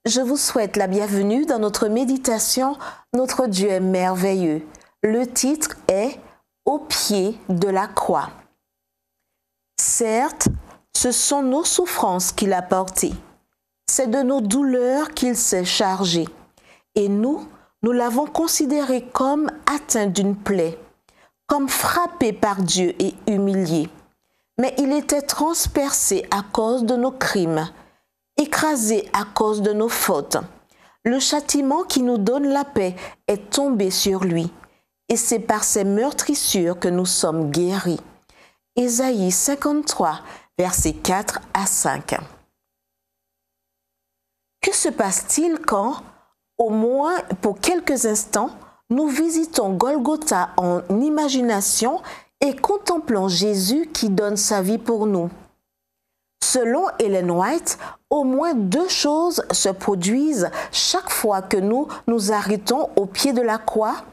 Je vous souhaite la bienvenue dans notre méditation « Notre Dieu est merveilleux ». Le titre est « Au pied de la croix ». Certes, ce sont nos souffrances qu'il a portées. C'est de nos douleurs qu'il s'est chargé. Et nous l'avons considéré comme atteint d'une plaie, comme frappé par Dieu et humilié. Mais il était transpercé à cause de nos crimes, écrasé à cause de nos fautes. Le châtiment qui nous donne la paix est tombé sur lui, et c'est par ses meurtrissures que nous sommes guéris. Ésaïe 53, versets 4 à 5. Que se passe-t-il quand, au moins pour quelques instants, nous visitons Golgotha en imagination et contemplons Jésus qui donne sa vie pour nous? Selon Ellen White, au moins deux choses se produisent chaque fois que nous nous arrêtons au pied de la croix.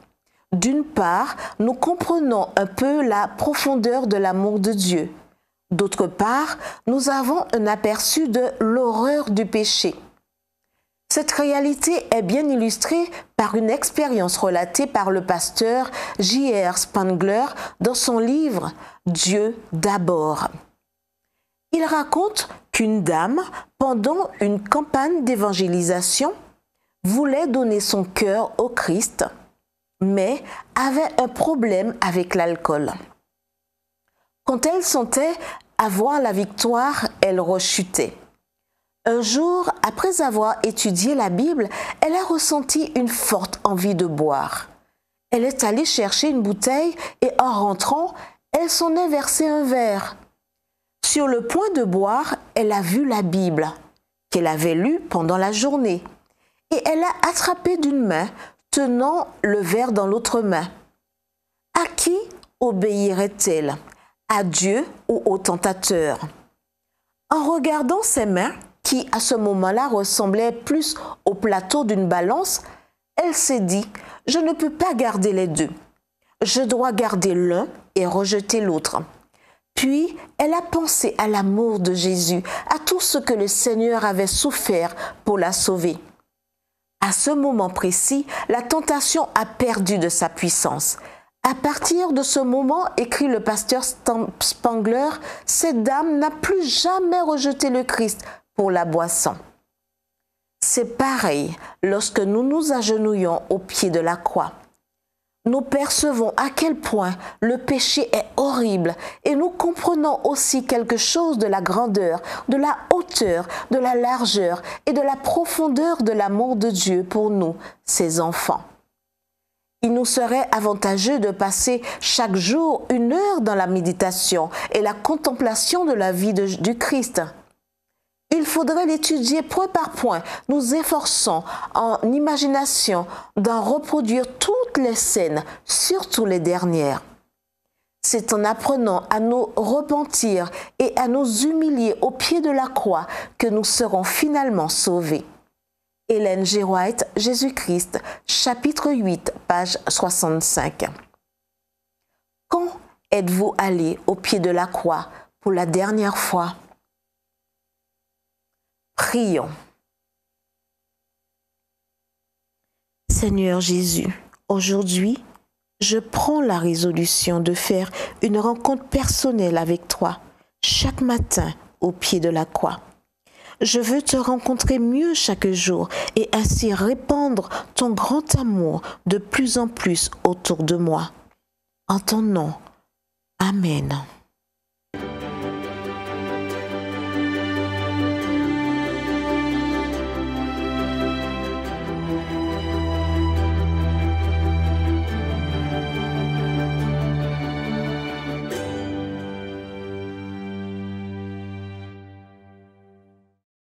D'une part, nous comprenons un peu la profondeur de l'amour de Dieu. D'autre part, nous avons un aperçu de l'horreur du péché. Cette réalité est bien illustrée par une expérience relatée par le pasteur J.R. Spangler dans son livre « Dieu d'abord ». Il raconte qu'une dame, pendant une campagne d'évangélisation, voulait donner son cœur au Christ, mais avait un problème avec l'alcool. Quand elle sentait avoir la victoire, elle rechutait. Un jour, après avoir étudié la Bible, elle a ressenti une forte envie de boire. Elle est allée chercher une bouteille et en rentrant, elle s'en est versé un verre. Sur le point de boire, elle a vu la Bible, qu'elle avait lue pendant la journée, et elle l'a attrapée d'une main, tenant le verre dans l'autre main. À qui obéirait-elle? À Dieu ou au tentateur? En regardant ses mains, qui à ce moment-là ressemblait plus au plateau d'une balance, elle s'est dit « Je ne peux pas garder les deux. Je dois garder l'un et rejeter l'autre. » Puis, elle a pensé à l'amour de Jésus, à tout ce que le Seigneur avait souffert pour la sauver. À ce moment précis, la tentation a perdu de sa puissance. À partir de ce moment, écrit le pasteur Spangler, cette dame n'a plus jamais rejeté le Christ pour la boisson. C'est pareil lorsque nous nous agenouillons au pied de la croix. Nous percevons à quel point le péché est horrible et nous comprenons aussi quelque chose de la grandeur, de la hauteur, de la largeur et de la profondeur de l'amour de Dieu pour nous, ses enfants. Il nous serait avantageux de passer chaque jour 1 heure dans la méditation et la contemplation de la vie du Christ. Il faudrait l'étudier point par point, nous efforçons en imagination d'en reproduire toutes les scènes, surtout les dernières. C'est en apprenant à nous repentir et à nous humilier au pied de la croix que nous serons finalement sauvés. Ellen G. White, Jésus-Christ, chapitre 8, page 65. Quand êtes-vous allé au pied de la croix pour la dernière fois? Prions. Seigneur Jésus, aujourd'hui, je prends la résolution de faire une rencontre personnelle avec toi chaque matin au pied de la croix. Je veux te rencontrer mieux chaque jour et ainsi répandre ton grand amour de plus en plus autour de moi. En ton nom, Amen.